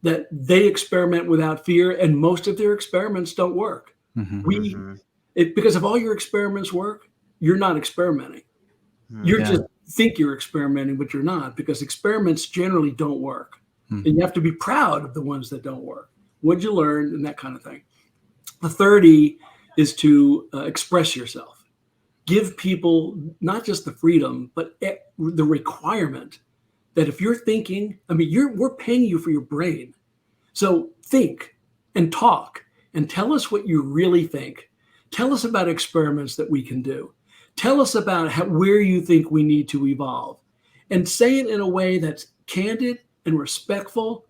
that they experiment without fear, and most of their experiments don't work. Because if all your experiments work, you're not experimenting. You're just think you're experimenting, but you're not, because experiments generally don't work. And you have to be proud of the ones that don't work. What'd you learn, and that kind of thing. The third E is to express yourself. Give people not just the freedom, but the requirement that if you're thinking, I mean, we're paying you for your brain. So think and talk and tell us what you really think. Tell us about experiments that we can do. Tell us about where you think we need to evolve, and say it in a way that's candid and respectful,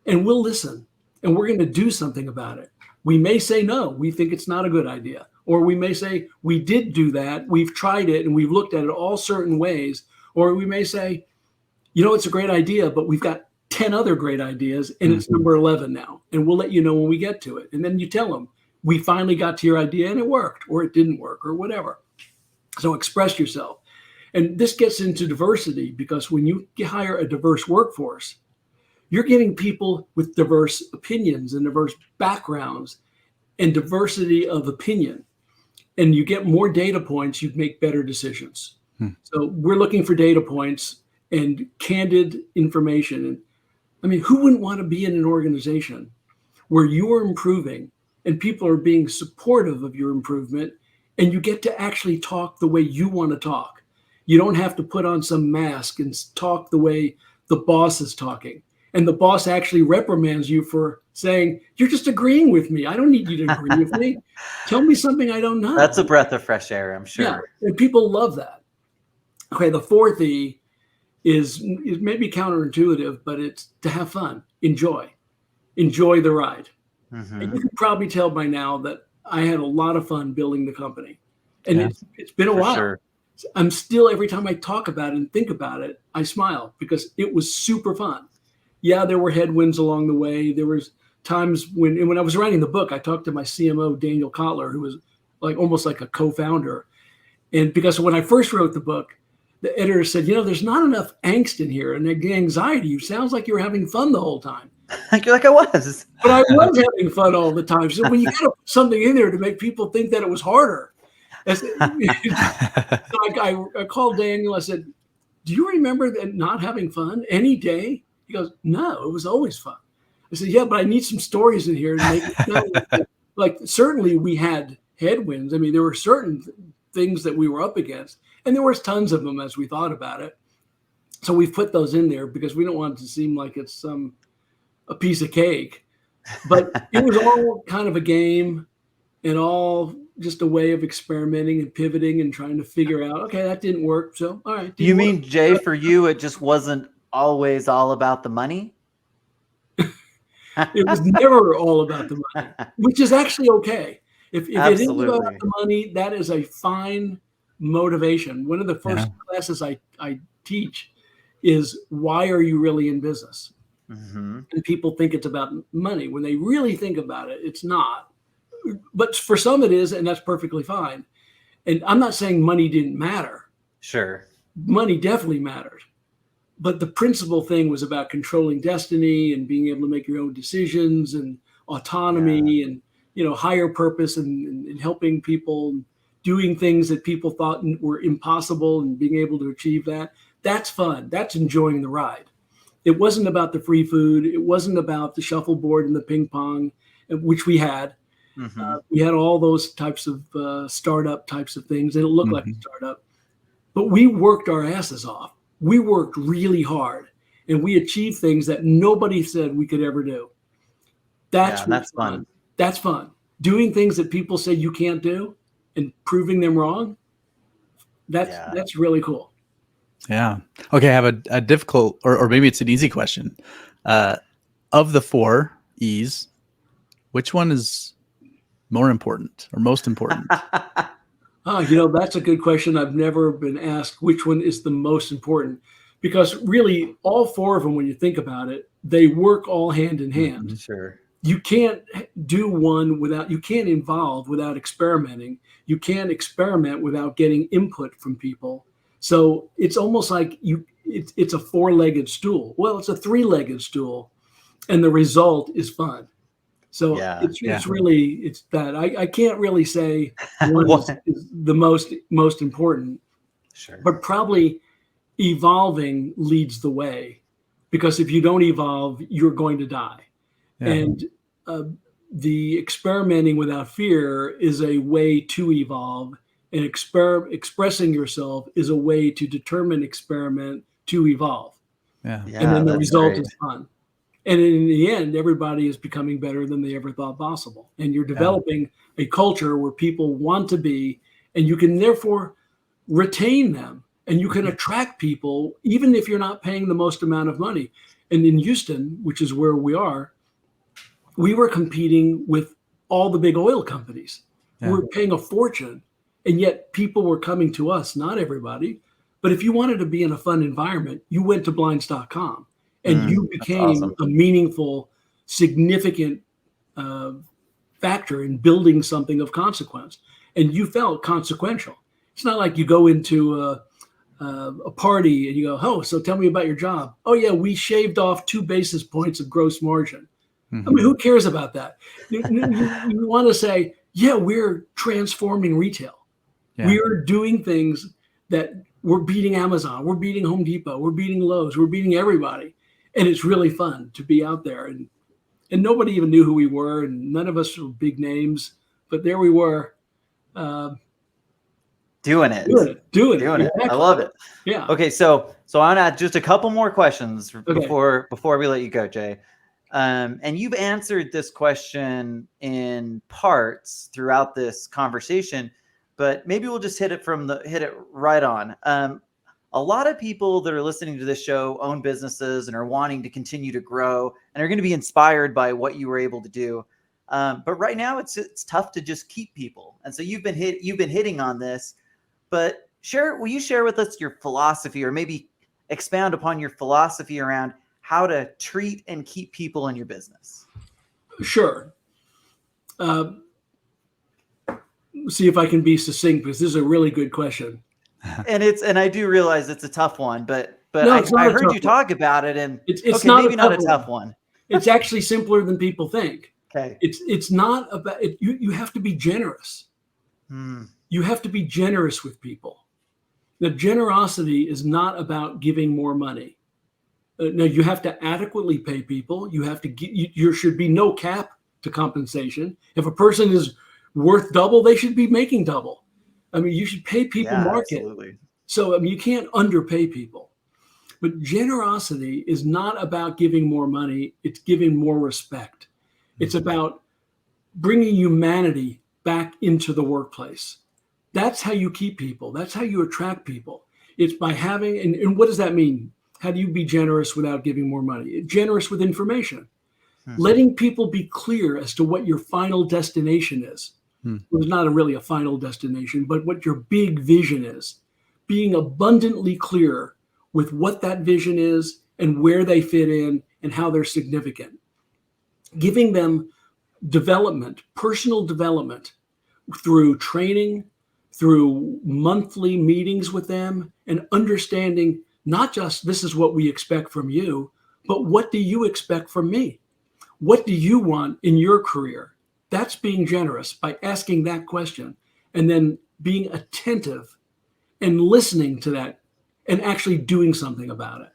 and we'll listen, and we're going to do something about it. We may say, no, we think it's not a good idea. Or we may say, we did do that. We've tried it and we've looked at it all certain ways. Or we may say, it's a great idea, but we've got 10 other great ideas and it's number 11 now. And we'll let you know when we get to it. And then you tell them, we finally got to your idea and it worked, or it didn't work, or whatever. So express yourself. And this gets into diversity, because when you hire a diverse workforce, you're getting people with diverse opinions and diverse backgrounds and diversity of opinion. And you get more data points, you make better decisions. So we're looking for data points and candid information. And I mean, who wouldn't want to be in an organization where you are improving and people are being supportive of your improvement, and you get to actually talk the way you want to talk? You don't have to put on some mask and talk the way the boss is talking. And the boss actually reprimands you for saying, you're just agreeing with me. I don't need you to agree with me. Tell me something I don't know. That's a breath of fresh air, I'm sure. Yeah, and people love that. Okay, the fourth E is maybe counterintuitive, but it's to have fun. Enjoy the ride. And you can probably tell by now that I had a lot of fun building the company. And it's been a while. Sure. I'm still, every time I talk about it and think about it, I smile, because it was super fun. Yeah, there were headwinds along the way. There was times when I was writing the book, I talked to my CMO, Daniel Kotler, who was almost like a co-founder. And because when I first wrote the book, the editor said, there's not enough angst in here and anxiety. It sounds like you were having fun the whole time. You're like, I was. But I was having fun all the time. So when you got to put something in there to make people think that it was harder. So I called Daniel. I said, do you remember that not having fun any day? He goes, no, it was always fun. I said, yeah, but I need some stories in here to make it like, certainly we had headwinds. I mean, there were certain things that we were up against, and there was tons of them as we thought about it. So we've put those in there because we don't want it to seem like it's a piece of cake. But it was all kind of a game, and all just a way of experimenting and pivoting and trying to figure out, okay, that didn't work. So, all right. You mean, Jay, for you, it just wasn't always all about the money? It was never all about the money, which is actually okay. If it is about the money, that is a fine motivation. One of the first classes I teach is, why are you really in business? And people think it's about money. When they really think about it, it's not. But for some it is, and that's perfectly fine. And I'm not saying money didn't matter. Sure. Money definitely mattered. But the principal thing was about controlling destiny and being able to make your own decisions and autonomy and, higher purpose and helping people, doing things that people thought were impossible and being able to achieve that. That's fun. That's enjoying the ride. It wasn't about the free food. It wasn't about the shuffleboard and the ping pong, which we had. We had all those types of startup types of things, and it looked like a startup. But we worked our asses off. We worked really hard, and we achieved things that nobody said we could ever do. That's fun. That's fun. Doing things that people say you can't do and proving them wrong. That's really cool. Yeah. Okay. I have a difficult, or maybe it's an easy question. Of the 4 E's, which one is more important or most important? That's a good question. I've never been asked which one is the most important, because really all 4 of them, when you think about it, they work all hand in hand. Sure. You can't do one you can't evolve without experimenting. You can't experiment without getting input from people. So it's almost like it's a 4-legged stool. Well, it's a 3-legged stool, and the result is fun. So it's really that. I can't really say one is the most important. Sure. But probably evolving leads the way, because if you don't evolve, you're going to die. And the experimenting without fear is a way to evolve, and expressing yourself is a way to determine experiment to evolve. Yeah. And then the that's result great. is fun. And in the end, everybody is becoming better than they ever thought possible. And you're developing a culture where people want to be, and you can therefore retain them, and you can attract people, even if you're not paying the most amount of money. And in Houston, which is where we are, we were competing with all the big oil companies. Yeah. We're paying a fortune, and yet people were coming to us, not everybody. But if you wanted to be in a fun environment, you went to blinds.com, and you became awesome. a meaningful, significant factor in building something of consequence. And you felt consequential. It's not like you go into a party and you go, oh, so tell me about your job. Oh, yeah, we shaved off 2 basis points of gross margin. I mean, who cares about that? You want to say, yeah, we're transforming retail. Yeah. We're doing things that we're beating Amazon. We're beating Home Depot. We're beating Lowe's. We're beating everybody. And it's really fun to be out there. And nobody even knew who we were. And none of us were big names. But there we were. Doing it. Doing it. Exactly. I love it. Yeah. Okay, so I want to add just a couple more questions before we let you go, Jay. And you've answered this question in parts throughout this conversation, but maybe we'll just hit it right on. A lot of people that are listening to this show own businesses and are wanting to continue to grow and are going to be inspired by what you were able to do. But right now it's tough to just keep people. And so you've been hitting on this, but will you share with us your philosophy, or maybe expound upon your philosophy around how to treat and keep people in your business? Sure. See if I can be succinct, because this is a really good question. And I do realize it's a tough one, but No, I heard you talk about it, and it's maybe not a tough one. It's actually simpler than people think. Okay. It's not about it. You have to be generous. You have to be generous with people. Now, generosity is not about giving more money. Now, you have to adequately pay people. You have to there should be no cap to compensation. If a person is worth double, they should be making double. I mean, you should pay people market. Absolutely. So, I mean, you can't underpay people. But generosity is not about giving more money. It's giving more respect. It's about bringing humanity back into the workplace. That's how you keep people. That's how you attract people. It's by having, and what does that mean? How do you be generous without giving more money? Generous with information. Letting people be clear as to what your final destination is. Well, it's not really a final destination, but what your big vision is. Being abundantly clear with what that vision is and where they fit in and how they're significant. Giving them development, personal development, through training, through monthly meetings with them, and understanding not just this is what we expect from you, but what do you expect from me? What do you want in your career? That's being generous, by asking that question and then being attentive and listening to that and actually doing something about it.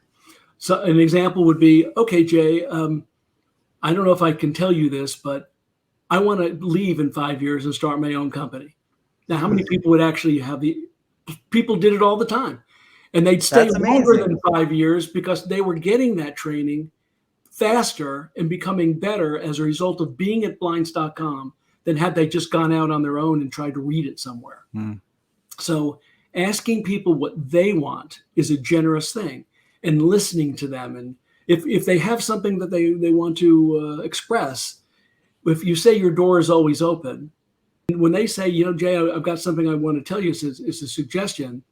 So an example would be, okay, Jay, I don't know if I can tell you this, but I want to leave in 5 years and start my own company. Now, how many people would actually people did it all the time, and they'd stay longer than 5 years because they were getting that training faster and becoming better as a result of being at blinds.com than had they just gone out on their own and tried to read it somewhere. So asking people what they want is a generous thing, and listening to them. And if they have something that they want to express, if you say your door is always open, and when they say, Jay, I've got something I want to tell you, it's a suggestion,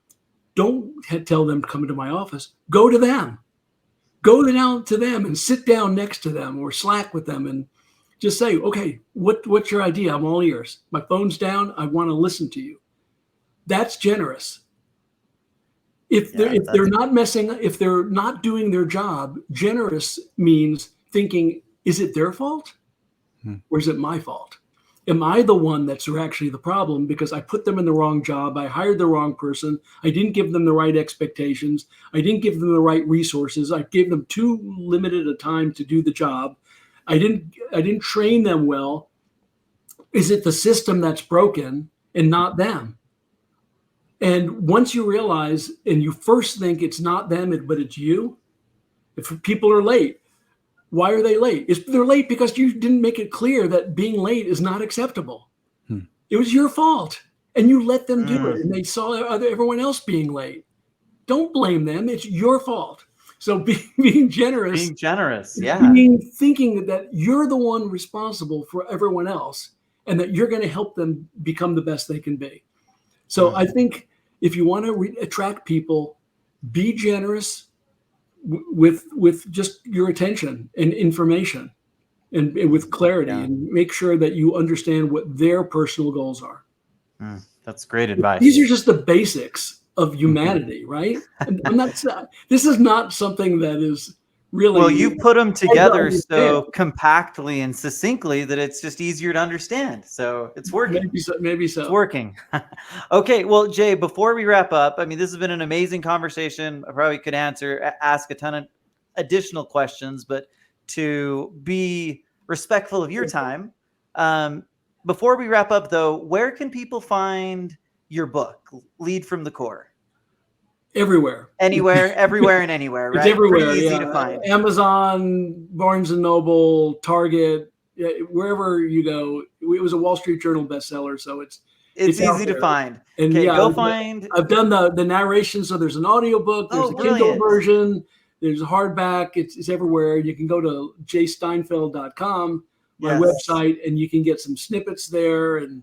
don't tell them to come into my office. Go to them. Go down to them and sit down next to them or Slack with them and just say, okay, what's your idea? I'm all ears. My phone's down. I want to listen to you. That's generous. If they're not doing their job, generous means thinking, is it their fault or is it my fault? Am I the one that's actually the problem because I put them in the wrong job? I hired the wrong person. I didn't give them the right expectations. I didn't give them the right resources. I gave them too limited a time to do the job. I didn't train them well. Is it the system that's broken and not them? And once you realize, and you first think it's not them, but it's you, If people are late, why are they late? They're late because you didn't make it clear that being late is not acceptable. It was your fault, and you let them do it, and they saw everyone else being late. Don't blame them. It's your fault. So being generous. Being generous, yeah. Thinking that you're the one responsible for everyone else and that you're going to help them become the best they can be. So I think if you want to attract people, be generous with just your attention and information and with clarity, and make sure that you understand what their personal goals are. That's great advice. These are just the basics of humanity, right? This is not something that is really. Well, you put them together so compactly and succinctly that it's just easier to understand. So it's working. Maybe so. It's working. Okay. Well, Jay, before we wrap up, I mean, this has been an amazing conversation. I probably could ask a ton of additional questions, but to be respectful of your time, before we wrap up, though, where can people find your book, Lead from the Core? Everywhere. Everywhere and anywhere, right? It's everywhere. Pretty easy to find. Amazon, Barnes & Noble, Target, wherever you go. It was a Wall Street Journal bestseller, so it's easy to find. And go find. I've done the narration, so there's an audiobook, there's a Kindle version, there's a hardback. It's everywhere. You can go to jaysteinfeld.com, my website, and you can get some snippets there and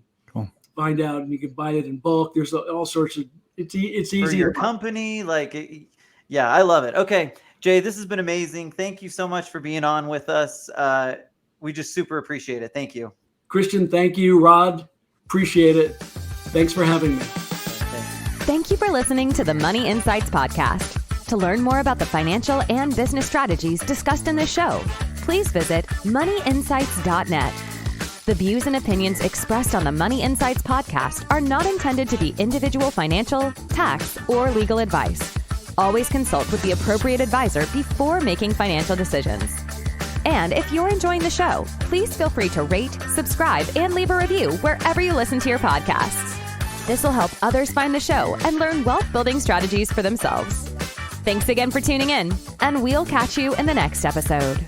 find out, and you can buy it in bulk. There's all sorts of, it's easy. For your company, I love it. Okay, Jay, this has been amazing. Thank you so much for being on with us. We just super appreciate it. Thank you. Christian, thank you. Rod, appreciate it. Thanks for having me. Thank you for listening to the Money Insights Podcast. To learn more about the financial and business strategies discussed in this show, please visit moneyinsights.net. The views and opinions expressed on the Money Insights Podcast are not intended to be individual financial, tax, or legal advice. Always consult with the appropriate advisor before making financial decisions. And if you're enjoying the show, please feel free to rate, subscribe, and leave a review wherever you listen to your podcasts. This will help others find the show and learn wealth-building strategies for themselves. Thanks again for tuning in, and we'll catch you in the next episode.